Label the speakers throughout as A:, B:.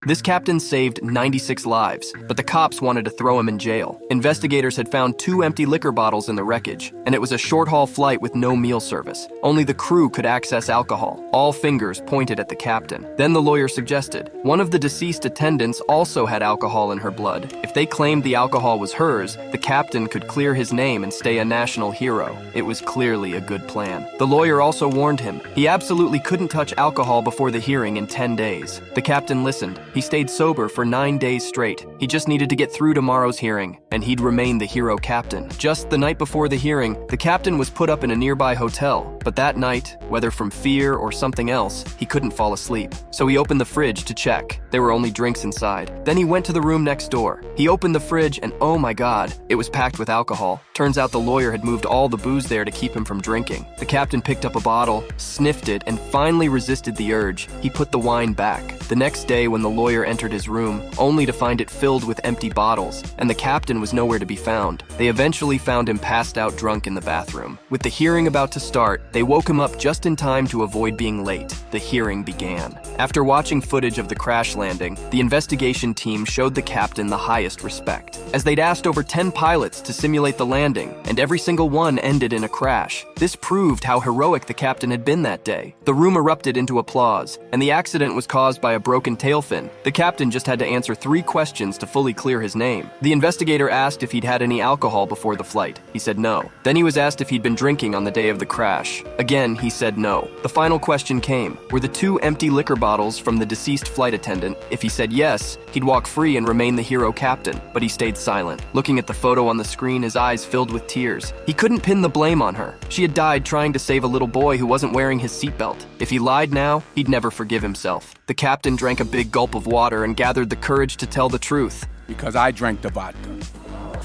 A: This captain saved 96 lives, but the cops wanted to throw him in jail. Investigators had found 2 empty liquor bottles in the wreckage, and it was a short-haul flight with no meal service. Only the crew could access alcohol. All fingers pointed at the captain. Then the lawyer suggested, one of the deceased attendants also had alcohol in her blood. If they claimed the alcohol was hers, the captain could clear his name and stay a national hero. It was clearly a good plan. The lawyer also warned him. He absolutely couldn't touch alcohol before the hearing in 10 days. The captain listened. He stayed sober for 9 days straight. He just needed to get through tomorrow's hearing, and he'd remain the hero captain. Just the night before the hearing, the captain was put up in a nearby hotel, but that night, whether from fear or something else, he couldn't fall asleep. So he opened the fridge to check. There were only drinks inside. Then he went to the room next door. He opened the fridge and oh my God, it was packed with alcohol. Turns out the lawyer had moved all the booze there to keep him from drinking. The captain picked up a bottle, sniffed it, and finally resisted the urge. He put the wine back. The next day when the lawyer entered his room, only to find it filled with empty bottles, and the captain was nowhere to be found. They eventually found him passed out drunk in the bathroom. With the hearing about to start, they woke him up just in time to avoid being late. The hearing began. After watching footage of the crash landing, the investigation team showed the captain the highest respect, as they'd asked over 10 pilots to simulate the landing, and every single one ended in a crash. This proved how heroic the captain had been that day. The room erupted into applause, and the accident was caused by a broken tail fin. The captain just had to answer 3 questions to fully clear his name. The investigator asked if he'd had any alcohol before the flight. He said no. Then he was asked if he'd been drinking on the day of the crash. Again, he said no. The final question came. Were the 2 empty liquor bottles from the deceased flight attendant? If he said yes, he'd walk free and remain the hero captain, but he stayed silent. Looking at the photo on the screen, his eyes filled with tears. He couldn't pin the blame on her. She had died trying to save a little boy who wasn't wearing his seatbelt. If he lied now, he'd never forgive himself. The captain drank a big gulp of water and gathered the courage to tell the truth.
B: Because I drank the vodka.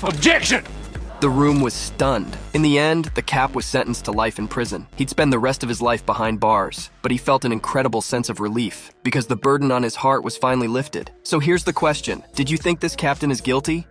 C: Objection!
A: The room was stunned. In the end, the cap was sentenced to life in prison. He'd spend the rest of his life behind bars, but he felt an incredible sense of relief because the burden on his heart was finally lifted. So here's the question. Did you think this captain is guilty?